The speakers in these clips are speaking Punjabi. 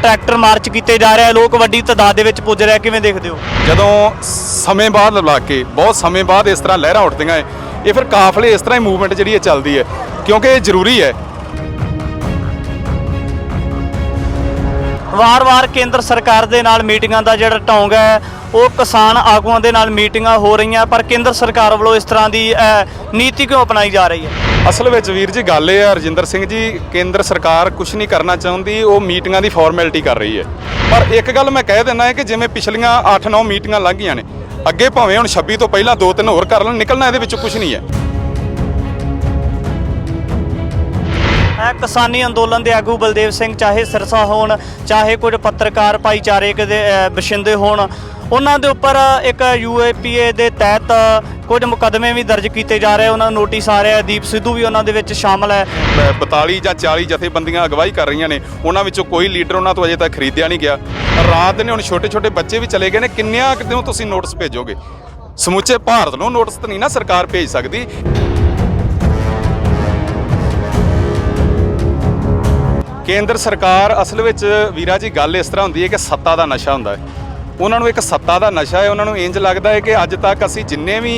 ट्रैक्टर मार्च किए जा रहे हैं, लोग वड्डी तादाद दे विच पुज रहे, किवें देखदे हो? ਜਦੋਂ ਸਮੇਂ ਬਾਅਦ ਲਾ ਕੇ ਬਹੁਤ ਸਮੇਂ ਬਾਅਦ ਇਸ ਤਰ੍ਹਾਂ ਲਹਿਰਾਂ ਉੱਠਦੀਆਂ ਹੈ, ਇਹ ਫਿਰ ਕਾਫਲੇ ਇਸ ਤਰ੍ਹਾਂ ਹੀ ਮੂਵਮੈਂਟ ਜਿਹੜੀ ਇਹ ਚੱਲਦੀ ਹੈ ਕਿਉਂਕਿ ਇਹ ਜ਼ਰੂਰੀ ਹੈ। ਵਾਰ-ਵਾਰ ਕੇਂਦਰ ਸਰਕਾਰ ਦੇ ਨਾਲ ਮੀਟਿੰਗਾਂ ਦਾ ਜਿਹੜਾ ਢੌਂਗ ਹੈ ਉਹ ਕਿਸਾਨ ਆਗੂਆਂ ਦੇ ਨਾਲ ਮੀਟਿੰਗਾਂ ਹੋ ਰਹੀਆਂ, ਪਰ ਕੇਂਦਰ ਸਰਕਾਰ ਵੱਲੋਂ ਇਸ ਤਰ੍ਹਾਂ ਦੀ ਨੀਤੀ ਕਿਉਂ ਅਪਣਾਈ ਜਾ ਰਹੀ ਹੈ? ਅਸਲ ਵਿੱਚ ਵੀਰ ਜੀ ਗੱਲ ਇਹ ਹੈ ਰਜਿੰਦਰ ਸਿੰਘ ਜੀ, ਕੇਂਦਰ ਸਰਕਾਰ ਕੁਝ ਨਹੀਂ ਕਰਨਾ ਚਾਹੁੰਦੀ, ਉਹ ਮੀਟਿੰਗਾਂ ਦੀ ਫਾਰਮੈਲਿਟੀ ਕਰ ਰਹੀ ਹੈ। ਪਰ ਇੱਕ ਗੱਲ ਮੈਂ ਕਹਿ ਦਿੰਦਾ ਹੈ ਕਿ ਜਿਵੇਂ ਪਿਛਲੀਆਂ 8-9 ਮੀਟਿੰਗਾਂ ਲੰਘੀਆਂ ਨੇ, ਅੱਗੇ ਭਾਵੇਂ ਹੁਣ 26 ਤੋਂ ਪਹਿਲਾਂ 2-3 ਹੋਰ ਕਰ ਲੈਣ, ਨਿਕਲਣਾ ਇਹਦੇ ਵਿੱਚੋਂ ਕੁਝ ਨਹੀਂ ਹੈ। ਕਿਸਾਨੀ ਅੰਦੋਲਨ ਦੇ ਆਗੂ ਬਲਦੇਵ ਸਿੰਘ ਚਾਹੇ ਸਿਰਸਾ ਹੋਣ, ਚਾਹੇ ਕੁਝ ਪੱਤਰਕਾਰ ਭਾਈਚਾਰੇ ਦੇ ਬਸ਼ਿੰਦੇ ਹੋਣ, ਉਹਨਾਂ ਦੇ ਉੱਪਰ ਇੱਕ UAPA ਦੇ ਤਹਿਤ ਕੁਝ ਮੁਕੱਦਮੇ ਵੀ ਦਰਜ ਕੀਤੇ ਜਾ ਰਹੇ, ਉਹਨਾਂ ਨੂੰ ਨੋਟਿਸ ਆ ਰਿਹਾ। ਦੀਪ ਸਿੱਧੂ ਵੀ ਉਹਨਾਂ ਦੇ ਵਿੱਚ ਸ਼ਾਮਲ ਹੈ। 42 ਜਾਂ 40 ਜਥੇਬੰਦੀਆਂ ਅਗਵਾਈ ਕਰ ਰਹੀਆਂ ਨੇ, ਉਹਨਾਂ ਵਿੱਚੋਂ ਕੋਈ ਲੀਡਰ ਉਹਨਾਂ ਤੋਂ ਅਜੇ ਤੱਕ ਖਰੀਦਿਆ ਨਹੀਂ ਗਿਆ। ਰਾਤ ਨੇ ਹੁਣ ਛੋਟੇ ਬੱਚੇ ਵੀ ਚਲੇ ਗਏ ਨੇ, ਕਿੰਨਿਆਂ ਕਿਤੇ ਤੁਸੀਂ ਨੋਟਿਸ ਭੇਜੋਗੇ? ਸਮੁੱਚੇ ਭਾਰਤ ਨੂੰ ਨੋਟਿਸ ਤਾਂ ਨਹੀਂ ਨਾ ਸਰਕਾਰ ਭੇਜ ਸਕਦੀ। ਕੇਂਦਰ ਸਰਕਾਰ ਅਸਲ ਵਿੱਚ ਵੀਰਾ ਜੀ ਗੱਲ ਇਸ ਤਰ੍ਹਾਂ ਹੁੰਦੀ ਹੈ ਕਿ ਸੱਤਾ ਦਾ ਨਸ਼ਾ ਹੁੰਦਾ ਹੈ, ਉਹਨਾਂ ਨੂੰ ਇੱਕ ਸੱਤਾ ਦਾ ਨਸ਼ਾ ਹੈ। ਉਹਨਾਂ ਨੂੰ ਇੰਜ ਲੱਗਦਾ ਹੈ ਕਿ ਅੱਜ ਤੱਕ ਅਸੀਂ ਜਿੰਨੇ ਵੀ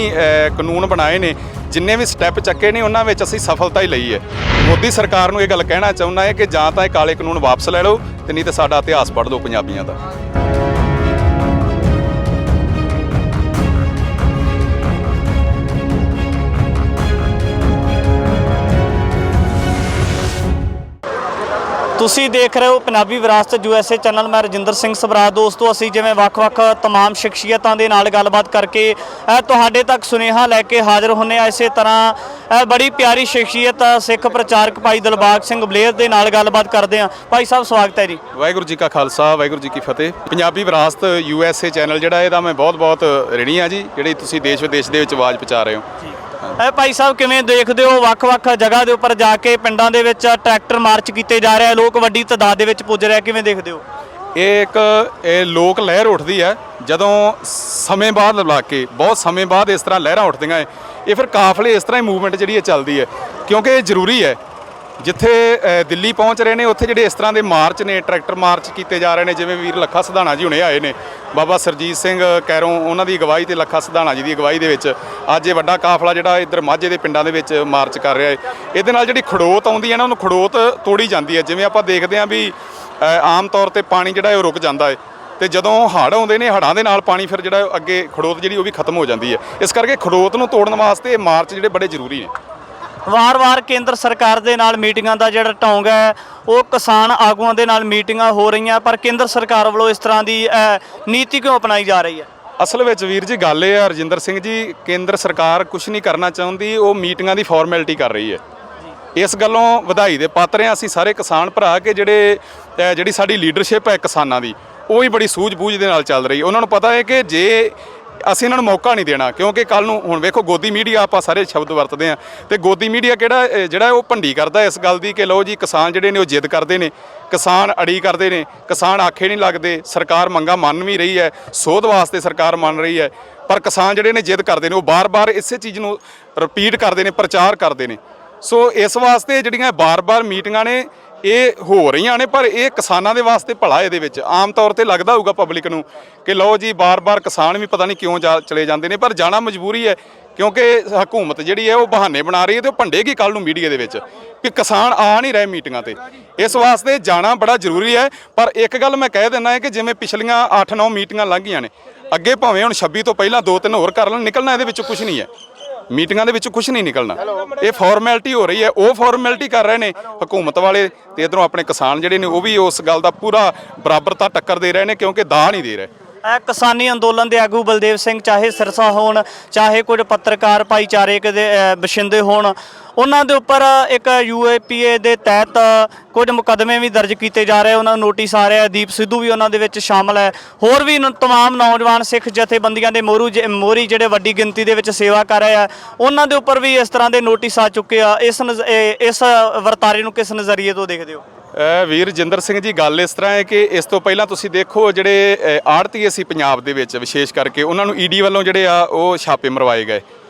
ਕਾਨੂੰਨ ਬਣਾਏ ਨੇ, ਜਿੰਨੇ ਵੀ ਸਟੈਪ ਚੱਕੇ ਨੇ, ਉਹਨਾਂ ਵਿੱਚ ਅਸੀਂ ਸਫਲਤਾ ਹੀ ਲਈ ਹੈ। ਮੋਦੀ ਸਰਕਾਰ ਨੂੰ ਇਹ ਗੱਲ ਕਹਿਣਾ ਚਾਹੁੰਦਾ ਹੈ ਕਿ ਜਾਂ ਤਾਂ ਇਹ ਕਾਲੇ ਕਾਨੂੰਨ ਵਾਪਸ ਲੈ ਲਓ ਤੇ ਨਹੀਂ ਤਾਂ ਸਾਡਾ ਇਤਿਹਾਸ ਪੜ੍ਹ ਲਓ ਪੰਜਾਬੀਆਂ ਦਾ। ਤੁਸੀਂ ਦੇਖ ਰਹੇ ਹੋ ਪੰਜਾਬੀ ਵਿਰਾਸਤ USA ਚੈਨਲ। ਮੈਂ ਰਜਿੰਦਰ ਸਿੰਘ ਸਬਰਾਜ। ਦੋਸਤੋ, ਅਸੀਂ ਜਿਵੇਂ ਵੱਖ-ਵੱਖ तमाम ਸ਼ਖਸੀਅਤਾਂ ਦੇ ਨਾਲ ਗੱਲਬਾਤ ਕਰਕੇ ਤੁਹਾਡੇ ਤੱਕ ਸੁਨੇਹਾ ਲੈ ਕੇ ਹਾਜ਼ਰ ਹੁੰਨੇ ਆ, ਇਸੇ ਤਰ੍ਹਾਂ ਬੜੀ ਪਿਆਰੀ ਸ਼ਖਸੀਅਤ ਸਿੱਖ ਪ੍ਰਚਾਰਕ ਭਾਈ ਦਿਲਬਾਗ ਸਿੰਘ ਬਲੇਰ ਦੇ ਨਾਲ ਗੱਲਬਾਤ ਕਰਦੇ ਹਾਂ। ਭਾਈ ਸਾਹਿਬ, ਸਵਾਗਤ ਹੈ ਜੀ। ਵਾਹਿਗੁਰੂ ਜੀ ਕਾ ਖਾਲਸਾ, ਵਾਹਿਗੁਰੂ ਜੀ ਕੀ ਫਤਿਹ। ਪੰਜਾਬੀ ਵਿਰਾਸਤ USA ਚੈਨਲ ਜਿਹੜਾ ਇਹਦਾ ਮੈਂ ਬਹੁਤ ਰਿਣੀ ਆ ਜੀ, ਜਿਹੜੀ ਤੁਸੀਂ ਦੇਸ਼ ਵਿਦੇਸ਼ ਦੇ ਵਿੱਚ ਆਵਾਜ਼ ਪਹੁੰਚਾ ਰਹੇ ਹੋ। ਭਾਈ ਸਾਹਿਬ, ਕਿਵੇਂ ਦੇਖਦੇ ਹੋ ਵੱਖ-ਵੱਖ ਜਗ੍ਹਾ ਦੇ ਉੱਪਰ ਜਾ ਕੇ ਪਿੰਡਾਂ ਦੇ ਵਿੱਚ ਟਰੈਕਟਰ ਮਾਰਚ ਕੀਤੇ ਜਾ ਰਹੇ, ਲੋਕ ਵੱਡੀ ਤਾਦਾਦ ਦੇ ਵਿੱਚ ਪੁੱਜ ਰਹੇ, ਕਿਵੇਂ ਦੇਖਦੇ ਹੋ? ਇਹ ਲੋਕ ਲਹਿਰ ਉੱਠਦੀ ਹੈ ਜਦੋਂ ਸਮੇਂ ਬਾਅਦ ਲਾ ਕੇ ਬਹੁਤ ਸਮੇਂ ਬਾਅਦ ਇਸ ਤਰ੍ਹਾਂ ਲਹਿਰਾਂ ਉੱਠਦੀਆਂ ਹੈ, ਇਹ ਫਿਰ ਕਾਫਲੇ ਇਸ ਤਰ੍ਹਾਂ ਹੀ ਮੂਵਮੈਂਟ ਜਿਹੜੀ ਇਹ ਚੱਲਦੀ ਹੈ ਕਿਉਂਕਿ ਇਹ ਜ਼ਰੂਰੀ ਹੈ। ਜਿੱਥੇ ਦਿੱਲੀ ਪਹੁੰਚ ਰਹੇ ਨੇ, ਉੱਥੇ ਜਿਹੜੇ ਇਸ ਤਰ੍ਹਾਂ ਦੇ ਮਾਰਚ ਨੇ, ਟਰੈਕਟਰ ਮਾਰਚ ਕੀਤੇ ਜਾ ਰਹੇ ਨੇ, ਜਿਵੇਂ ਵੀਰ ਲੱਖਾ ਸਿਧਾਣਾ ਜੀ ਹੁਣੇ ਆਏ ਨੇ, ਬਾਬਾ ਸਰਜੀਤ ਸਿੰਘ ਕੈਰੋਂ ਉਹਨਾਂ ਦੀ ਅਗਵਾਈ ਤੇ ਲੱਖਾ ਸਿਧਾਣਾ ਜੀ ਦੀ ਅਗਵਾਈ ਦੇ ਵਿੱਚ ਅੱਜ ਇਹ ਵੱਡਾ ਕਾਫਲਾ ਜਿਹੜਾ ਇੱਧਰ ਮਾਝੇ ਦੇ ਪਿੰਡਾਂ ਦੇ ਵਿੱਚ ਮਾਰਚ ਕਰ ਰਿਹਾ ਹੈ। ਇਹਦੇ ਨਾਲ ਜਿਹੜੀ ਖੜੋਤ ਆਉਂਦੀ ਹੈ ਨਾ, ਉਹਨੂੰ ਖੜੋਤ ਤੋੜੀ ਜਾਂਦੀ ਹੈ। ਜਿਵੇਂ ਆਪਾਂ ਦੇਖਦੇ ਹਾਂ ਵੀ ਆਮ ਤੌਰ ਤੇ ਪਾਣੀ ਜਿਹੜਾ ਉਹ ਰੁਕ ਜਾਂਦਾ ਹੈ, ਤੇ ਜਦੋਂ ਹੜ੍ਹ ਆਉਂਦੇ ਨੇ, ਹੜ੍ਹਾਂ ਦੇ ਨਾਲ ਪਾਣੀ ਫਿਰ ਜਿਹੜਾ ਅੱਗੇ ਖੜੋਤ ਜਿਹੜੀ ਉਹ ਵੀ ਖਤਮ ਹੋ ਜਾਂਦੀ ਹੈ। ਇਸ ਕਰਕੇ ਖੜੋਤ ਨੂੰ ਤੋੜਨ ਵਾਸਤੇ ਇਹ ਮਾਰਚ ਜਿਹੜੇ ਬੜੇ ਜ਼ਰੂਰੀ ਨੇ। ਵਾਰ-ਵਾਰ ਕੇਂਦਰ ਸਰਕਾਰ ਦੇ ਨਾਲ ਮੀਟਿੰਗਾਂ ਦਾ ਜਿਹੜਾ ਢੌਂਗ ਹੈ ਉਹ ਕਿਸਾਨ ਆਗੂਆਂ ਦੇ ਨਾਲ ਮੀਟਿੰਗਾਂ ਹੋ ਰਹੀਆਂ, ਪਰ ਕੇਂਦਰ ਸਰਕਾਰ ਵੱਲੋਂ ਇਸ ਤਰ੍ਹਾਂ ਦੀ ਨੀਤੀ ਕਿਉਂ ਅਪਣਾਈ ਜਾ ਰਹੀ ਹੈ? ਅਸਲ ਵਿੱਚ ਵੀਰ ਜੀ ਗੱਲ ਇਹ ਹੈ ਰਜਿੰਦਰ ਸਿੰਘ ਜੀ, ਕੇਂਦਰ ਸਰਕਾਰ ਕੁਝ ਨਹੀਂ ਕਰਨਾ ਚਾਹੁੰਦੀ, ਉਹ ਮੀਟਿੰਗਾਂ ਦੀ ਫਾਰਮੈਲਿਟੀ ਕਰ ਰਹੀ ਹੈ। ਇਸ ਗੱਲੋਂ ਵਧਾਈ ਦੇ ਪਾਤਰ ਹਾਂ ਅਸੀਂ ਸਾਰੇ ਕਿਸਾਨ ਭਰਾ ਕਿ ਜਿਹੜੀ ਸਾਡੀ ਲੀਡਰਸ਼ਿਪ ਹੈ ਕਿਸਾਨਾਂ ਦੀ, ਉਹ ਵੀ ਬੜੀ ਸੂਝ-ਬੂਝ ਦੇ ਨਾਲ ਚੱਲ ਰਹੀ। ਉਹਨਾਂ ਨੂੰ ਪਤਾ ਹੈ ਕਿ ਜੇ ਅਸੀਂ ਇਹਨਾਂ ਨੂੰ ਮੌਕਾ ਨਹੀਂ ਦੇਣਾ, ਕਿਉਂਕਿ ਕੱਲ ਨੂੰ ਹੁਣ ਵੇਖੋ ਗੋਦੀ ਮੀਡੀਆ, ਆਪਾਂ ਸਾਰੇ ਸ਼ਬਦ ਵਰਤਦੇ ਹਾਂ, ਤੇ ਗੋਦੀ ਮੀਡੀਆ ਜਿਹੜਾ ਉਹ ਭੰਡੀ ਕਰਦਾ ਇਸ ਗੱਲ ਦੀ ਕਿ ਲਓ ਜੀ ਕਿਸਾਨ ਜਿਹੜੇ ਨੇ ਉਹ ਜਿੱਦ ਕਰਦੇ ਨੇ, ਕਿਸਾਨ ਅੜੀ ਕਰਦੇ ਨੇ, ਕਿਸਾਨ ਆਖੇ ਨਹੀਂ ਲੱਗਦੇ। ਸਰਕਾਰ ਮੰਗਾਂ ਮੰਨ ਵੀ ਰਹੀ ਹੈ, ਸੋਧ ਵਾਸਤੇ ਸਰਕਾਰ ਮੰਨ ਰਹੀ ਹੈ, ਪਰ ਕਿਸਾਨ ਜਿਹੜੇ ਨੇ ਜਿੱਦ ਕਰਦੇ ਨੇ, ਉਹ ਬਾਰ-ਬਾਰ ਇਸੇ ਚੀਜ਼ ਨੂੰ ਰਿਪੀਟ ਕਰਦੇ ਨੇ, ਪ੍ਰਚਾਰ ਕਰਦੇ ਨੇ। ਸੋ ਇਸ ਵਾਸਤੇ ਜਿਹੜੀਆਂ ਬਾਰ-ਬਾਰ ਮੀਟਿੰਗਾਂ ਨੇ ਇਹ ਹੋ ਰਹੀਆਂ ਨੇ, ਪਰ ਇਹ ਕਿਸਾਨਾਂ ਦੇ ਵਾਸਤੇ ਭਲਾ। ਇਹਦੇ ਵਿੱਚ ਆਮ ਤੌਰ ਤੇ ਲੱਗਦਾ ਹੋਊਗਾ ਪਬਲਿਕ ਨੂੰ ਕਿ ਲਓ ਜੀ ਬਾਰ-ਬਾਰ ਕਿਸਾਨ ਵੀ ਪਤਾ ਨਹੀਂ ਕਿਉਂ ਚਲੇ ਜਾਂਦੇ ਨੇ, ਪਰ ਜਾਣਾ ਮਜਬੂਰੀ ਹੈ ਕਿਉਂਕਿ ਹਕੂਮਤ ਜਿਹੜੀ ਹੈ ਉਹ ਬਹਾਨੇ ਬਣਾ ਰਹੀ ਹੈ ਤੇ ਉਹ ਭੰਡੇਗੀ ਕੱਲ ਨੂੰ ਮੀਡੀਆ ਦੇ ਵਿੱਚ ਕਿ ਕਿਸਾਨ ਆ ਨਹੀਂ ਰਹੇ ਮੀਟਿੰਗਾਂ ਤੇ। ਇਸ ਵਾਸਤੇ ਜਾਣਾ ਬੜਾ ਜ਼ਰੂਰੀ ਹੈ। ਪਰ ਇੱਕ ਗੱਲ ਮੈਂ ਕਹਿ ਦਿੰਦਾ ਹੈ ਕਿ ਜਿਵੇਂ ਪਿਛਲੀਆਂ 8-9 ਮੀਟਿੰਗਾਂ ਲੰਘੀਆਂ ਨੇ, ਅੱਗੇ ਭਾਵੇਂ ਹੁਣ 26 ਤੋਂ ਪਹਿਲਾਂ 2-3 ਹੋਰ ਕਰ ਲੈਣ, ਨਿਕਲਣਾ ਇਹਦੇ ਵਿੱਚੋਂ ਕੁਝ ਨਹੀਂ ਹੈ। ਮੀਟਿੰਗਾਂ ਦੇ ਵਿੱਚ ਕੁਝ ਨਹੀਂ ਨਿਕਲਣਾ, ਇਹ ਫਾਰਮੈਲਿਟੀ ਹੋ ਰਹੀ ਹੈ। ਉਹ ਫਾਰਮੈਲਿਟੀ ਕਰ ਰਹੇ ਨੇ ਹਕੂਮਤ ਵਾਲੇ, ਤੇ ਇੱਧਰੋਂ ਆਪਣੇ ਕਿਸਾਨ ਜਿਹੜੇ ਨੇ ਉਹ ਵੀ ਉਸ ਗੱਲ ਦਾ ਪੂਰਾ ਬਰਾਬਰਤਾ ਟੱਕਰ ਦੇ ਰਹੇ ਨੇ ਕਿਉਂਕਿ ਦਾਅ ਨਹੀਂ ਦੇ ਰਹੇ। ਕਿਸਾਨੀ ਅੰਦੋਲਨ ਦੇ ਆਗੂ ਬਲਦੇਵ ਸਿੰਘ ਚਾਹੇ ਸਿਰਸਾ ਹੋਣ, ਚਾਹੇ ਕੁਝ ਪੱਤਰਕਾਰ ਭਾਈਚਾਰੇ ਦੇ ਬਸ਼ਿੰਦੇ ਹੋਣ, ਉਹਨਾਂ ਦੇ ਉੱਪਰ ਇੱਕ UAPA ਦੇ ਤਹਿਤ ਕੁਝ ਮੁਕੱਦਮੇ ਵੀ ਦਰਜ ਕੀਤੇ ਜਾ ਰਹੇ, ਉਹਨਾਂ ਨੂੰ ਨੋਟਿਸ ਆ ਰਿਹਾ। ਦੀਪ ਸਿੱਧੂ ਵੀ ਉਹਨਾਂ ਦੇ ਵਿੱਚ ਸ਼ਾਮਲ ਹੈ। ਹੋਰ ਵੀ ਤਮਾਮ ਨੌਜਵਾਨ ਸਿੱਖ ਜਥੇਬੰਦੀਆਂ ਦੇ ਮੋਹਰੀ ਜਿਹੜੇ ਵੱਡੀ ਗਿਣਤੀ ਦੇ ਵਿੱਚ ਸੇਵਾ ਕਰ ਰਹੇ ਆ, ਉਹਨਾਂ ਦੇ ਉੱਪਰ ਵੀ ਇਸ ਤਰ੍ਹਾਂ ਦੇ ਨੋਟਿਸ ਆ ਚੁੱਕੇ ਆ। ਇਸ ਵਰਤਾਰੇ ਨੂੰ ਕਿਸ ਨਜ਼ਰੀਏ ਤੋਂ ਦੇਖਦੇ ਹੋ? ਵੀਰ ਰਜਿੰਦਰ ਸਿੰਘ ਜੀ, ਗੱਲ ਇਸ ਤਰ੍ਹਾਂ ਹੈ ਕਿ ਇਸ ਤੋਂ ਪਹਿਲਾਂ ਤੁਸੀਂ ਦੇਖੋ ਜਿਹੜੇ ਆੜ੍ਹਤੀਏ ਸੀ ਪੰਜਾਬ ਦੇ ਵਿੱਚ ਵਿਸ਼ੇਸ਼ ਕਰਕੇ, ਉਹਨਾਂ ਨੂੰ ED ਵੱਲੋਂ ਜਿਹੜੇ ਆ ਉਹ ਛਾਪੇ ਮਰਵਾਏ ਗਏ।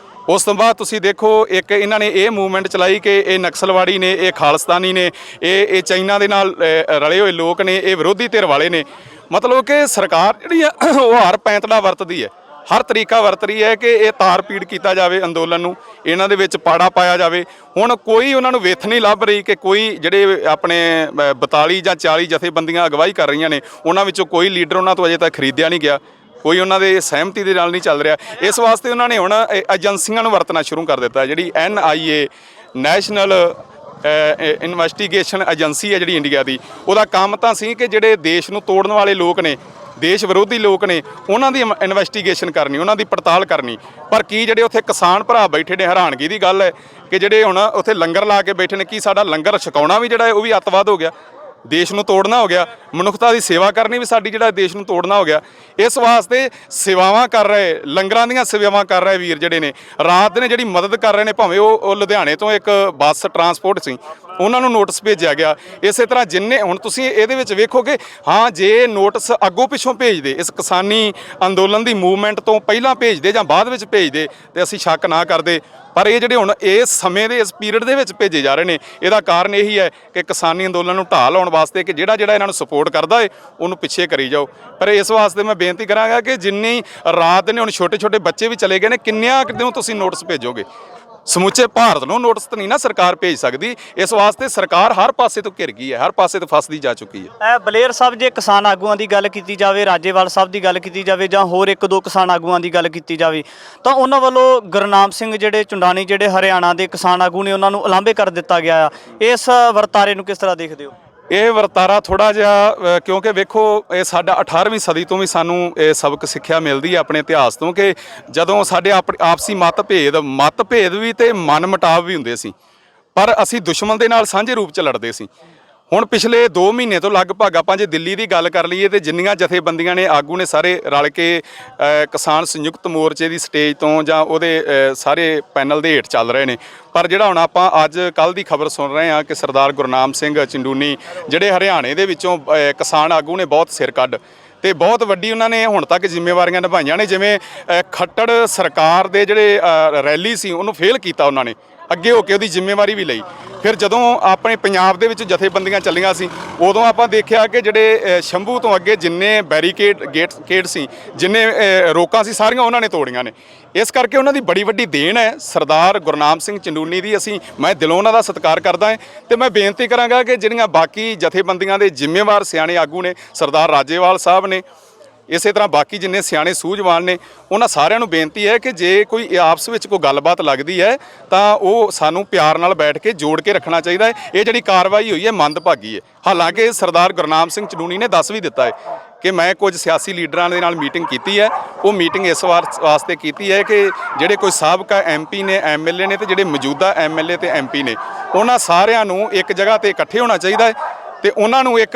ਉਸ ਤੋਂ ਬਾਅਦ ਤੁਸੀਂ ਦੇਖੋ ਇੱਕ ਇਹਨਾਂ ਨੇ ਇਹ ਮੂਵਮੈਂਟ ਚਲਾਈ ਕਿ ਇਹ ਨਕਸਲਵਾੜੀ ਨੇ, ਇਹ ਖਾਲਿਸਤਾਨੀ ਨੇ, ਇਹ ਚਾਈਨਾ ਦੇ ਨਾਲ ਰਲੇ ਹੋਏ ਲੋਕ ਨੇ, ਇਹ ਵਿਰੋਧੀ ਧਿਰ ਵਾਲੇ ਨੇ। ਮਤਲਬ ਕਿ ਸਰਕਾਰ ਜਿਹੜੀ ਆ ਉਹ ਹਰ ਪੈਂਤੜਾ ਵਰਤਦੀ ਹੈ, ਹਰ ਤਰੀਕਾ ਵਰਤ ਰਹੀ ਹੈ ਕਿ ਇਹ ਤਾਰ ਪੀੜ ਕੀਤਾ ਜਾਵੇ ਅੰਦੋਲਨ ਨੂੰ, ਇਹਨਾਂ ਦੇ ਵਿੱਚ ਪਾੜਾ ਪਾਇਆ ਜਾਵੇ। ਹੁਣ ਕੋਈ ਉਹਨਾਂ ਨੂੰ ਵਿੱਥ ਨਹੀਂ ਲੱਭ ਰਹੀ ਕਿ ਕੋਈ ਜਿਹੜੇ ਆਪਣੇ 42 ਜਾਂ 40 ਜਥੇਬੰਦੀਆਂ ਅਗਵਾਈ ਕਰ ਰਹੀਆਂ ਨੇ ਉਹਨਾਂ ਵਿੱਚੋਂ ਕੋਈ ਲੀਡਰ ਉਹਨਾਂ ਤੋਂ ਅਜੇ ਤੱਕ ਖਰੀਦਿਆ ਨਹੀਂ ਗਿਆ, ਕੋਈ ਉਹਨਾਂ ਦੇ ਸਹਿਮਤੀ ਦੇ ਨਾਲ ਨਹੀਂ ਚੱਲ ਰਿਹਾ। ਇਸ ਵਾਸਤੇ ਉਹਨਾਂ ਨੇ ਹੁਣ ਏਜੰਸੀਆਂ ਨੂੰ ਵਰਤਣਾ ਸ਼ੁਰੂ ਕਰ ਦਿੱਤਾ। ਜਿਹੜੀ NIA ਨੈਸ਼ਨਲ ਇਨਵੈਸਟੀਗੇਸ਼ਨ ਏਜੰਸੀ ਹੈ ਜਿਹੜੀ ਇੰਡੀਆ ਦੀ, ਉਹਦਾ ਕੰਮ ਤਾਂ ਸੀ ਕਿ ਜਿਹੜੇ ਦੇਸ਼ ਨੂੰ ਤੋੜਨ ਵਾਲੇ ਲੋਕ ਨੇ, ਦੇਸ਼ ਵਿਰੋਧੀ ਲੋਕ ਨੇ, ਉਹਨਾਂ ਦੀ ਇਨਵੈਸਟੀਗੇਸ਼ਨ ਕਰਨੀ, ਉਹਨਾਂ ਦੀ ਪੜਤਾਲ ਕਰਨੀ। ਪਰ ਕੀ ਜਿਹੜੇ ਉੱਥੇ ਕਿਸਾਨ ਭਰਾ ਬੈਠੇ ਨੇ, ਹੈਰਾਨਗੀ ਦੀ ਗੱਲ ਹੈ ਕਿ ਜਿਹੜੇ ਹੁਣ ਉੱਥੇ ਲੰਗਰ ਲਾ ਕੇ ਬੈਠੇ ਨੇ, ਕੀ ਸਾਡਾ ਲੰਗਰ ਛਕਾਉਣਾ ਵੀ ਜਿਹੜਾ ਹੈ ਉਹ ਵੀ ਅੱਤਵਾਦ ਹੋ ਗਿਆ, ਦੇਸ਼ ਨੂੰ ਤੋੜਨਾ ਹੋ ਗਿਆ। ਮਨੁੱਖਤਾ ਦੀ ਸੇਵਾ ਕਰਨੀ ਵੀ ਸਾਡੀ ਜਿਹੜਾ ਦੇਸ਼ ਨੂੰ ਤੋੜਨਾ ਹੋ ਗਿਆ। ਇਸ ਵਾਸਤੇ ਸੇਵਾਵਾਂ ਕਰ ਰਹੇ, ਲੰਗਰਾਂ ਦੀਆਂ ਸੇਵਾਵਾਂ ਕਰ ਰਹੇ ਵੀਰ ਜਿਹੜੇ ਨੇ, ਰਾਤ ਦਿਨ ਜਿਹੜੀ ਮਦਦ ਕਰ ਰਹੇ ਨੇ, ਭਾਵੇਂ ਉਹ ਲੁਧਿਆਣੇ ਤੋਂ ਇੱਕ ਬੱਸ ਟਰਾਂਸਪੋਰਟ ਸੀ, ਉਹਨਾਂ ਨੂੰ ਨੋਟਿਸ ਭੇਜਿਆ ਗਿਆ। ਇਸੇ ਤਰ੍ਹਾਂ ਜਿੰਨੇ ਹੁਣ ਤੁਸੀਂ ਇਹਦੇ ਵਿੱਚ ਵੇਖੋਗੇ, ਹਾਂ ਜੇ ਨੋਟਿਸ ਅੱਗੋਂ ਪਿੱਛੋਂ ਭੇਜਦੇ, ਇਸ ਕਿਸਾਨੀ ਅੰਦੋਲਨ ਦੀ ਮੂਵਮੈਂਟ ਤੋਂ ਪਹਿਲਾਂ ਭੇਜਦੇ ਜਾਂ ਬਾਅਦ ਵਿੱਚ ਭੇਜਦੇ ਤੇ ਅਸੀਂ ਸ਼ੱਕ ਨਾ ਕਰਦੇ। ਪਰ ਇਹ ਜਿਹੜੇ ਹੁਣ ਇਸ ਸਮੇਂ ਦੇ ਇਸ ਪੀਰੀਅਡ ਦੇ ਵਿੱਚ ਭੇਜੇ ਜਾ ਰਹੇ ਨੇ, ਇਹਦਾ ਕਾਰਨ ਇਹੀ ਹੈ ਕਿ ਕਿਸਾਨੀ ਅੰਦੋਲਨ ਨੂੰ ਢਾਹ ਲਾਉਣ ਵਾਸਤੇ ਕਿ ਜਿਹੜਾ ਇਹਨਾਂ ਨੂੰ ਸਪੋਰਟ ਕਰਦਾ ਹੈ ਉਹਨੂੰ ਪਿੱਛੇ ਕਰੀ ਜਾਓ। ਪਰ ਇਸ ਵਾਸਤੇ ਮੈਂ ਬੇਨਤੀ ਕਰਾਂਗਾ ਕਿ ਜਿੰਨੀ ਰਾਤ ਨੇ ਹੁਣ ਛੋਟੇ ਛੋਟੇ ਬੱਚੇ ਵੀ ਚਲੇ ਗਏ ਨੇ, ਕਿੰਨਿਆਂ ਕਿਦੋਂ ਤੁਸੀਂ ਨੋਟਿਸ ਭੇਜੋਗੇ? ਸਮੁੱਚੇ ਭਾਰਤ ਨੂੰ ਨੋਟਿਸ ਤਾਂ ਨਹੀਂ ਨਾ ਸਰਕਾਰ ਭੇਜ ਸਕਦੀ। ਇਸ ਵਾਸਤੇ ਸਰਕਾਰ ਹਰ ਪਾਸੇ ਤੋਂ ਘਿਰ ਗਈ ਹੈ, ਹਰ ਪਾਸੇ ਤੋਂ ਫਸਦੀ ਜਾ ਚੁੱਕੀ ਹੈ। ਬਲੇਰ ਸਾਹਿਬ, ਜੇ ਕਿਸਾਨ ਆਗੂਆਂ ਦੀ ਗੱਲ ਕੀਤੀ ਜਾਵੇ, ਰਾਜੇਵਾਲ ਸਾਹਿਬ ਦੀ ਗੱਲ ਕੀਤੀ ਜਾਵੇ, ਜਾਂ ਹੋਰ ਇੱਕ ਦੋ ਕਿਸਾਨ ਆਗੂਆਂ ਦੀ ਗੱਲ ਕੀਤੀ ਜਾਵੇ, ਤਾਂ ਉਹਨਾਂ ਵੱਲੋਂ ਗੁਰਨਾਮ ਸਿੰਘ ਜਿਹੜੇ ਚੁੰਡਾਨੀ, ਜਿਹੜੇ ਹਰਿਆਣਾ ਦੇ ਕਿਸਾਨ ਆਗੂ ਨੇ, ਉਹਨਾਂ ਨੂੰ ਉਲਾਂਭੇ ਕਰ ਦਿੱਤਾ ਗਿਆ ਆ। ਇਸ ਵਰਤਾਰੇ ਨੂੰ ਕਿਸ ਤਰ੍ਹਾਂ ਦੇਖਦੇ ਹੋ? ਇਹ ਵਰਤਾਰਾ ਥੋੜ੍ਹਾ ਜਿਹਾ, ਕਿਉਂਕਿ ਵੇਖੋ ਇਹ ਸਾਡਾ 18ਵੀਂ ਸਦੀ ਤੋਂ ਵੀ ਸਾਨੂੰ ਇਹ ਸਬਕ ਸਿੱਖਿਆ ਮਿਲਦੀ ਹੈ ਆਪਣੇ ਇਤਿਹਾਸ ਤੋਂ ਕਿ ਜਦੋਂ ਸਾਡੇ ਆਪਸੀ ਮਤਭੇਦ ਵੀ ਤੇ ਮਨ ਮੁਟਾਵ ਵੀ ਹੁੰਦੇ ਸੀ, ਪਰ ਅਸੀਂ ਦੁਸ਼ਮਣ ਦੇ ਨਾਲ ਸਾਂਝੇ ਰੂਪ 'ਚ ਲੜਦੇ ਸੀ। ਹੁਣ ਪਿਛਲੇ 2 ਮਹੀਨੇ ਤੋਂ ਲਗਭਗ ਆਪਾਂ ਜੇ ਦਿੱਲੀ ਦੀ ਗੱਲ ਕਰ ਲਈਏ ਤੇ ਜਿੰਨੀਆਂ ਜਥੇਬੰਦੀਆਂ ਨੇ, ਆਗੂ ਨੇ, ਸਾਰੇ ਰਲ ਕੇ ਕਿਸਾਨ ਸੰਯੁਕਤ ਮੋਰਚੇ ਦੀ ਸਟੇਜ ਤੋਂ ਜਾਂ ਉਹਦੇ ਸਾਰੇ ਪੈਨਲ ਦੇ ਹੇਠ ਚੱਲ ਰਹੇ ਨੇ। ਪਰ ਜਿਹੜਾ ਹੁਣ ਆਪਾਂ ਅੱਜ ਕੱਲ੍ਹ ਦੀ ਖਬਰ ਸੁਣ ਰਹੇ ਹਾਂ ਕਿ ਸਰਦਾਰ ਗੁਰਨਾਮ ਸਿੰਘ ਚੰਡੂਨੀ ਜਿਹੜੇ ਹਰਿਆਣੇ ਦੇ ਵਿੱਚੋਂ ਕਿਸਾਨ ਆਗੂ ਨੇ, ਬਹੁਤ ਸਿਰ ਕੱਢ ਤੇ ਬਹੁਤ ਵੱਡੀ ਉਹਨਾਂ ਨੇ ਹੁਣ ਤੱਕ ਜ਼ਿੰਮੇਵਾਰੀਆਂ ਨਿਭਾਈਆਂ ਨੇ। ਜਿਵੇਂ ਖੱਟੜ ਸਰਕਾਰ ਦੇ ਜਿਹੜੇ ਰੈਲੀ ਸੀ ਉਹਨੂੰ ਫੇਲ ਕੀਤਾ ਉਹਨਾਂ ਨੇ, ਅੱਗੇ ਹੋ ਕੇ ਉਹਦੀ ਜ਼ਿੰਮੇਵਾਰੀ ਵੀ ਲਈ। ਫਿਰ ਜਦੋਂ ਆਪਣੇ ਪੰਜਾਬ ਦੇ ਵਿੱਚ ਜਥੇਬੰਦੀਆਂ ਚੱਲੀਆਂ ਸੀ, ਉਦੋਂ ਆਪਾਂ ਦੇਖਿਆ ਕਿ ਜਿਹੜੇ ਸ਼ੰਭੂ ਤੋਂ ਅੱਗੇ ਜਿੰਨੇ ਗੇਟ ਸੀ, ਜਿੰਨੇ ਰੋਕਾਂ ਸੀ, ਸਾਰੀਆਂ ਉਹਨਾਂ ਨੇ ਤੋੜੀਆਂ ਨੇ। ਇਸ ਕਰਕੇ ਉਹਨਾਂ ਦੀ ਬੜੀ ਵੱਡੀ ਦੇਣ ਹੈ ਸਰਦਾਰ ਗੁਰਨਾਮ ਸਿੰਘ ਚੰਡੂਨੀ ਦੀ। ਮੈਂ ਦਿਲੋਂ ਉਹਨਾਂ ਦਾ ਸਤਿਕਾਰ ਕਰਦਾ ਹਾਂ ਤੇ ਮੈਂ ਬੇਨਤੀ ਕਰਾਂਗਾ ਕਿ ਜਿਹੜੀਆਂ ਬਾਕੀ ਜਥੇਬੰਦੀਆਂ ਦੇ ਜ਼ਿੰਮੇਵਾਰ ਸਿਆਣੇ ਆਗੂ ਨੇ, ਸਰਦਾਰ ਰਾਜੇਵਾਲ ਸਾਹਿਬ ਨੇ, ਇਸੇ ਤਰ੍ਹਾਂ ਬਾਕੀ ਜਿੰਨੇ ਸਿਆਣੇ ਸੂਝਵਾਨ ਨੇ, ਉਹਨਾਂ ਸਾਰਿਆਂ ਨੂੰ ਬੇਨਤੀ ਹੈ ਕਿ ਜੇ ਕੋਈ ਆਪਸ ਵਿੱਚ ਕੋਈ ਗੱਲਬਾਤ ਲੱਗਦੀ ਹੈ ਤਾਂ ਉਹ ਸਾਨੂੰ ਪਿਆਰ ਨਾਲ ਬੈਠ ਕੇ ਜੋੜ ਕੇ ਰੱਖਣਾ ਚਾਹੀਦਾ ਹੈ। ਇਹ ਜਿਹੜੀ ਕਾਰਵਾਈ ਹੋਈ ਹੈ ਮੰਦਭਾਗੀ ਹੈ। ਹਾਲਾਂਕਿ ਸਰਦਾਰ ਗੁਰਨਾਮ ਸਿੰਘ ਚੰਡੂਨੀ ਨੇ ਦੱਸ ਵੀ ਦਿੱਤਾ ਹੈ ਕਿ ਮੈਂ ਕੁਝ ਸਿਆਸੀ ਲੀਡਰਾਂ ਦੇ ਨਾਲ ਮੀਟਿੰਗ ਕੀਤੀ ਹੈ। ਉਹ ਮੀਟਿੰਗ ਇਸ ਵਾਸਤੇ ਕੀਤੀ ਹੈ ਕਿ ਜਿਹੜੇ ਕੋਈ ਸਾਬਕਾ MP ਨੇ, MLA ਨੇ, ਤੇ ਜਿਹੜੇ ਮੌਜੂਦਾ MLA ਤੇ MP ਨੇ, ਉਹਨਾਂ ਸਾਰਿਆਂ ਨੂੰ ਇੱਕ ਜਗ੍ਹਾ ਤੇ ਇਕੱਠੇ ਹੋਣਾ ਚਾਹੀਦਾ ਹੈ ਤੇ ਉਹਨਾਂ ਨੂੰ ਇੱਕ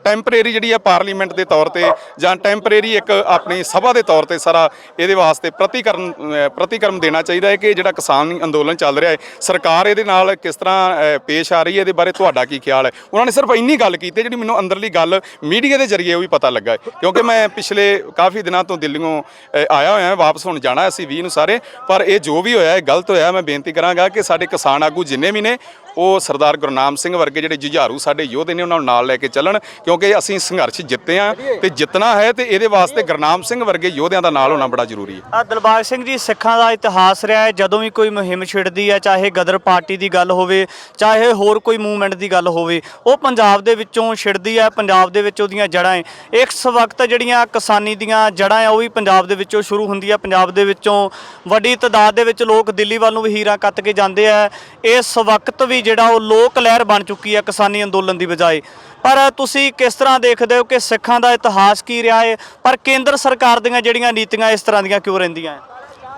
ਟੈਂਪਰੇਰੀ ਜਿਹੜੀ ਹੈ ਪਾਰਲੀਮੈਂਟ ਦੇ ਤੌਰ ਤੇ ਜਾਂ ਟੈਂਪਰੇਰੀ ਇੱਕ ਆਪਣੀ ਸਭਾ ਦੇ ਤੌਰ ਤੇ ਸਾਰਾ ਇਹਦੇ ਵਾਸਤੇ ਪ੍ਰਤੀਕਰਮ ਦੇਣਾ ਚਾਹੀਦਾ ਹੈ ਕਿ ਜਿਹੜਾ ਕਿਸਾਨ ਅੰਦੋਲਨ ਚੱਲ ਰਿਹਾ ਹੈ, ਸਰਕਾਰ ਇਹਦੇ ਨਾਲ ਕਿਸ ਤਰ੍ਹਾਂ ਪੇਸ਼ ਆ ਰਹੀ ਹੈ, ਇਹਦੇ ਬਾਰੇ ਤੁਹਾਡਾ ਕੀ ਖਿਆਲ ਹੈ। ਉਹਨਾਂ ਨੇ ਸਿਰਫ ਇੰਨੀ ਗੱਲ ਕੀਤੀ ਜਿਹੜੀ ਮੈਨੂੰ ਅੰਦਰਲੀ ਗੱਲ ਮੀਡੀਆ ਦੇ ਜ਼ਰੀਏ ਉਹ ਵੀ ਪਤਾ ਲੱਗਾ, ਕਿਉਂਕਿ ਮੈਂ ਪਿਛਲੇ ਕਾਫੀ ਦਿਨਾਂ ਤੋਂ ਦਿੱਲੀੋਂ ਆਇਆ ਹੋਇਆ, ਵਾਪਸ ਹੁਣ ਜਾਣਾ ਅਸੀਂ 20 ਨੂੰ ਸਾਰੇ। ਪਰ ਇਹ ਜੋ ਵੀ ਹੋਇਆ ਇਹ ਗਲਤ ਹੋਇਆ। ਮੈਂ ਬੇਨਤੀ ਕਰਾਂਗਾ ਕਿ ਸਾਡੇ ਕਿਸਾਨ ਆਗੂ ਜਿੰਨੇ ਵੀ ਨੇ ਉਹ ਸਰਦਾਰ ਗੁਰਨਾਮ ਸਿੰਘ ਵਰਗੇ ਜਿਹੜੇ ਜੁਝਾਰੂ ਸਾਡੇ ਯੋਧੇ ਨੇ ਉਹਨਾਂ ਨੂੰ ਨਾਲ ਲੈ ਕੇ ਚੱਲਣ, ਕਿਉਂਕਿ ਅਸੀਂ ਸੰਘਰਸ਼ ਜਿੱਤੇ ਆ ਤੇ ਜਿੱਤਣਾ ਹੈ ਤੇ ਇਹਦੇ ਵਾਸਤੇ ਗੁਰਨਾਮ ਸਿੰਘ ਵਰਗੇ ਯੋਧਿਆਂ ਦਾ ਨਾਲ ਹੋਣਾ ਬੜਾ ਜ਼ਰੂਰੀ ਹੈ। ਦਿਲਬਾਗ ਸਿੰਘ ਜੀ, ਸਿੱਖਾਂ ਦਾ ਇਤਿਹਾਸ ਰਿਹਾ ਹੈ, ਜਦੋਂ ਵੀ ਕੋਈ ਮੁਹਿੰਮ ਛਿੜਦੀ ਹੈ, ਚਾਹੇ ਗਦਰ ਪਾਰਟੀ ਦੀ ਗੱਲ ਹੋਵੇ, ਚਾਹੇ ਹੋਰ ਕੋਈ ਮੂਵਮੈਂਟ ਦੀ ਗੱਲ ਹੋਵੇ, ਉਹ ਪੰਜਾਬ ਦੇ ਵਿੱਚੋਂ ਛਿੜਦੀ ਹੈ, ਪੰਜਾਬ ਦੇ ਵਿੱਚ ਉਹਦੀਆਂ ਜੜ੍ਹਾਂ ਹੈ। ਇਸ ਵਕਤ ਜਿਹੜੀਆਂ ਕਿਸਾਨੀ ਦੀਆਂ ਜੜ੍ਹਾਂ ਹੈ ਉਹ ਵੀ ਪੰਜਾਬ ਦੇ ਵਿੱਚੋਂ ਸ਼ੁਰੂ ਹੁੰਦੀਆਂ। ਪੰਜਾਬ ਦੇ ਵਿੱਚੋਂ ਵੱਡੀ ਤਾਦਾਦ ਦੇ ਵਿੱਚ ਲੋਕ ਦਿੱਲੀ ਵੱਲ ਨੂੰ ਵੀ ਹੀਰਾਂ ਕੱਤ ਕੇ ਜਾਂਦੇ ਆ। ਇਸ ਵਕਤ ਵੀ ਜਿਹੜਾ ਉਹ ਲੋਕ ਲਹਿਰ ਬਣ ਚੁੱਕੀ ਹੈ ਕਿਸਾਨੀ ਅੰਦੋਲਨ ਦੀ ਬਜਾਏ। ਪਰ ਤੁਸੀਂ ਕਿਸ ਤਰ੍ਹਾਂ ਦੇਖਦੇ ਹੋ ਕਿ ਸਿੱਖਾਂ ਦਾ ਇਤਿਹਾਸ ਕੀ ਰਿਹਾ ਹੈ, ਪਰ ਕੇਂਦਰ ਸਰਕਾਰ ਦੀਆਂ ਜਿਹੜੀਆਂ ਨੀਤੀਆਂ ਇਸ ਤਰ੍ਹਾਂ ਦੀਆਂ ਕਿਉਂ ਰਹਿੰਦੀਆਂ?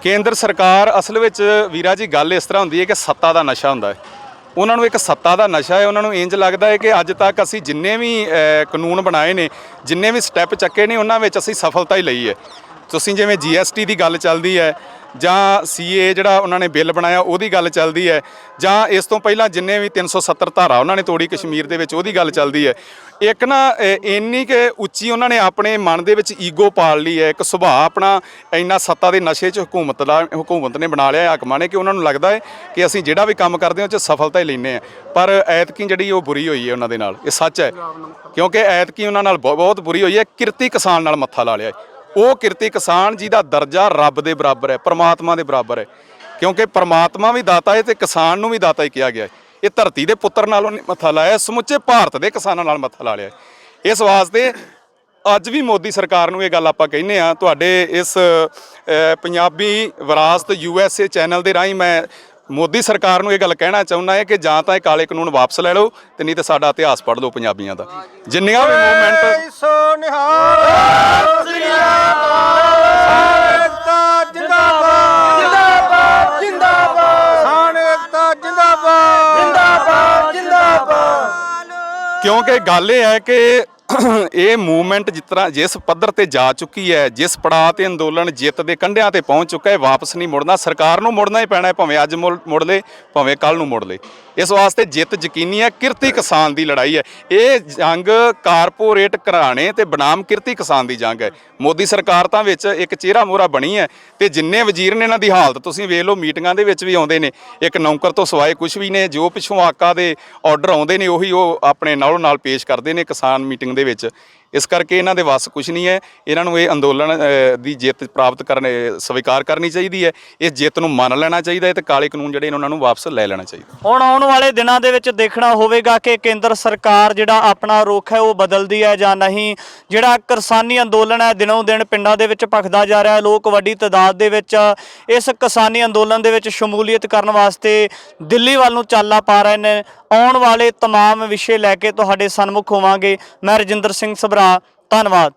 ਕੇਂਦਰ ਸਰਕਾਰ ਅਸਲ ਵਿੱਚ ਵੀਰਾ ਜੀ ਗੱਲ ਇਸ ਤਰ੍ਹਾਂ ਹੁੰਦੀ ਹੈ ਕਿ ਸੱਤਾ ਦਾ ਨਸ਼ਾ ਹੁੰਦਾ ਹੈ। ਉਹਨਾਂ ਨੂੰ ਇੱਕ ਸੱਤਾ ਦਾ ਨਸ਼ਾ ਹੈ। ਉਹਨਾਂ ਨੂੰ ਇੰਜ ਲੱਗਦਾ ਹੈ ਕਿ ਅੱਜ ਤੱਕ ਅਸੀਂ ਜਿੰਨੇ ਵੀ ਕਾਨੂੰਨ ਬਣਾਏ ਨੇ, ਜਿੰਨੇ ਵੀ ਸਟੈਪ ਚੱਕੇ ਨੇ, ਉਹਨਾਂ ਵਿੱਚ ਅਸੀਂ ਸਫਲਤਾ ਹੀ ਲਈ ਹੈ। ਤੁਸੀਂ ਜਿਵੇਂ GST ਦੀ ਗੱਲ ਚੱਲਦੀ ਹੈ ਜਾਂ ਸੀਏ ਜਿਹੜਾ ਉਹਨਾਂ ਨੇ ਬਿੱਲ ਬਣਾਇਆ ਉਹਦੀ ਗੱਲ ਚੱਲਦੀ ਹੈ, ਜਾਂ ਇਸ ਤੋਂ ਪਹਿਲਾਂ ਜਿੰਨੇ ਵੀ 370 ਧਾਰਾ ਉਹਨਾਂ ਨੇ ਤੋੜੀ ਕਸ਼ਮੀਰ ਦੇ ਵਿੱਚ ਉਹਦੀ ਗੱਲ ਚੱਲਦੀ ਹੈ। ਇੱਕ ਨਾ ਇੰਨੀ ਕਿ ਉੱਚੀ ਉਹਨਾਂ ਨੇ ਆਪਣੇ ਮਨ ਦੇ ਵਿੱਚ ਈਗੋ ਪਾਲ ਲਈ ਹੈ, ਇੱਕ ਸੁਭਾਅ ਆਪਣਾ ਇੰਨਾ ਸੱਤਾ ਦੇ ਨਸ਼ੇ 'ਚ ਹਕੂਮਤ ਨੇ ਬਣਾ ਲਿਆ, ਹਾਕਮਾਂ ਨੇ, ਕਿ ਉਹਨਾਂ ਨੂੰ ਲੱਗਦਾ ਹੈ ਕਿ ਅਸੀਂ ਜਿਹੜਾ ਵੀ ਕੰਮ ਕਰਦੇ ਹਾਂ ਉਹ 'ਚ ਸਫਲਤਾ ਹੀ ਲੈਂਦੇ ਹਾਂ। ਪਰ ਐਤਕੀ ਜਿਹੜੀ ਉਹ ਬੁਰੀ ਹੋਈ ਹੈ ਉਹਨਾਂ ਦੇ ਨਾਲ, ਇਹ ਸੱਚ ਹੈ, ਕਿਉਂਕਿ ਐਤਕੀ ਉਹਨਾਂ ਨਾਲ ਬਹੁਤ ਬੁਰੀ ਹੋਈ ਹੈ। ਕਿਰਤੀ ਕਿਸਾਨ ਨਾਲ ਮੱਥਾ ਲਾ ਲਿਆ। ਉਹ ਕਿਰਤੀ ਕਿਸਾਨ ਜਿਹਦਾ ਦਰਜਾ ਰੱਬ ਦੇ ਬਰਾਬਰ ਹੈ, ਪਰਮਾਤਮਾ ਦੇ ਬਰਾਬਰ ਹੈ, ਕਿਉਂਕਿ ਪਰਮਾਤਮਾ ਵੀ ਦਾਤਾ ਹੈ ਤੇ ਕਿਸਾਨ ਨੂੰ ਵੀ ਦਾਤਾ ਹੀ ਕਿਹਾ ਗਿਆ ਹੈ। ਇਹ ਧਰਤੀ ਦੇ ਪੁੱਤਰ ਨਾਲ ਉਹਨੇ ਮੱਥਾ ਲਾਇਆ, ਸਮੁੱਚੇ ਭਾਰਤ ਦੇ ਕਿਸਾਨਾਂ ਨਾਲ ਮੱਥਾ ਲਾ ਲਿਆ। ਇਸ ਵਾਸਤੇ ਅੱਜ ਵੀ ਮੋਦੀ ਸਰਕਾਰ ਨੂੰ ਇਹ ਗੱਲ ਆਪਾਂ ਕਹਿੰਦੇ ਆ, ਤੁਹਾਡੇ ਇਸ ਪੰਜਾਬੀ ਵਿਰਾਸਤ USA ਚੈਨਲ ਦੇ ਰਾਹੀਂ ਮੈਂ ਮੋਦੀ ਸਰਕਾਰ ਨੂੰ ਇਹ ਗੱਲ ਕਹਿਣਾ ਚਾਹੁੰਦਾ ਹੈ ਕਿ ਜਾਂ ਤਾਂ ਇਹ ਕਾਲੇ ਕਾਨੂੰਨ ਵਾਪਸ ਲੈ ਲਓ ਤੇ ਨਹੀਂ ਤਾਂ ਸਾਡਾ ਇਤਿਹਾਸ ਪੜ੍ਹ ਲਓ ਪੰਜਾਬੀਆਂ ਦਾ। ਜਿੰਨੀਆਂ ਵੀ ਮੂਵਮੈਂਟ ਕਿਉਂਕਿ ਗੱਲ ਇਹ ਹੈ ਕਿ ਇਹ ਮੂਵਮੈਂਟ ਜਿਸ ਪੱਧਰ ਤੇ ਜਾ ਚੁੱਕੀ ਹੈ, ਜਿਸ ਪੜਾਅ ਤੇ ਅੰਦੋਲਨ ਜਿੱਤ ਦੇ ਕੰਢਿਆਂ ਤੇ ਪਹੁੰਚ ਚੁੱਕਾ ਹੈ, ਵਾਪਸ ਨਹੀਂ ਮੁੜਨਾ। ਸਰਕਾਰ ਨੂੰ ਮੁੜਨਾ ਹੀ ਪੈਣਾ ਹੈ, ਭਾਵੇਂ ਅੱਜ ਮੁੜ ਲੇ ਭਾਵੇਂ ਕੱਲ ਨੂੰ ਮੁੜ ਲੇ। ਇਸ ਵਾਸਤੇ ਜਿੱਤ ਯਕੀਨੀ ਹੈ। ਕਿਰਤੀ ਕਿਸਾਨ ਦੀ ਲੜਾਈ ਹੈ ਇਹ ਜੰਗ, ਕਾਰਪੋਰੇਟ ਘਰਾਣੇ ਤੇ ਬਨਾਮ ਕਿਰਤੀ ਕਿਸਾਨ ਦੀ ਜੰਗ ਹੈ। ਮੋਦੀ ਸਰਕਾਰ ਤਾਂ ਵਿੱਚ ਇੱਕ ਚਿਹਰਾ ਮੋਹਰਾ ਬਣੀ ਹੈ ਤੇ ਜਿੰਨੇ ਵਜ਼ੀਰ ਨੇ ਇਹਨਾਂ ਦੀ ਹਾਲਤ ਤੁਸੀਂ ਵੇਖ ਲਓ, ਮੀਟਿੰਗਾਂ ਦੇ ਵਿੱਚ ਵੀ ਆਉਂਦੇ ਨੇ, ਇੱਕ ਨੌਕਰ ਤੋਂ ਸਿਵਾਏ ਕੁਝ ਵੀ ਨੇ, ਜੋ ਪਿੱਛੋਂ ਆਕਾ ਦੇ ਆਰਡਰ ਆਉਂਦੇ ਨੇ ਉਹੀ ਉਹ ਆਪਣੇ ਨਾਲੋਂ ਨਾਲ ਪੇਸ਼ ਕਰਦੇ ਨੇ ਕਿਸਾਨ ਮੀਟਿੰਗ ਦੇ ਵਿੱਚ। ਇਸ ਕਰਕੇ ਇਹਨਾਂ ਦੇ ਵੱਸ ਕੁਝ ਨਹੀਂ ਹੈ। ਇਹਨਾਂ ਨੂੰ ਇਹ ਅੰਦੋਲਨ ਦੀ ਜਿੱਤ ਪ੍ਰਾਪਤ ਸਵੀਕਾਰ ਕਰਨੀ ਚਾਹੀਦੀ ਹੈ, ਇਸ ਜਿੱਤ ਨੂੰ ਮੰਨ ਲੈਣਾ ਚਾਹੀਦਾ ਹੈ ਤੇ ਕਾਲੇ ਕਾਨੂੰਨ ਜਿਹੜੇ ਉਹਨਾਂ ਨੂੰ ਵਾਪਸ ਲੈ ਲੈਣਾ ਚਾਹੀਦਾ। ਹੁਣ ਆਉਣ ਵਾਲੇ ਦਿਨਾਂ ਦੇ ਵਿੱਚ ਦੇਖਣਾ ਹੋਵੇਗਾ ਕਿ ਕੇਂਦਰ ਸਰਕਾਰ ਜਿਹੜਾ ਆਪਣਾ ਰੁਖ ਹੈ ਉਹ ਬਦਲਦੀ ਹੈ ਜਾਂ ਨਹੀਂ। ਜਿਹੜਾ ਕਿਸਾਨੀ ਅੰਦੋਲਨ ਹੈ ਦਿਨੋਂ ਦਿਨ ਪਿੰਡਾਂ ਦੇ ਵਿੱਚ ਭਖਦਾ ਜਾ ਰਿਹਾ ਹੈ। ਲੋਕ ਵੱਡੀ ਤਾਦਾਦ ਦੇ ਵਿੱਚ ਇਸ ਕਿਸਾਨੀ ਅੰਦੋਲਨ ਦੇ ਵਿੱਚ ਸ਼ਮੂਲੀਅਤ ਕਰਨ ਵਾਸਤੇ ਦਿੱਲੀ ਵੱਲ ਨੂੰ ਚਾਲਾਂ ਪਾ ਰਹੇ ਨੇ। ਆਉਣ ਵਾਲੇ तमाम ਵਿਸ਼ੇ ਲੈ ਕੇ ਤੁਹਾਡੇ ਸਨਮੁਖ ਹੋਵਾਂਗੇ। ਮੈਂ ਰਜਿੰਦਰ ਸਿੰਘ ਸਭਰਾ, ਧੰਨਵਾਦ।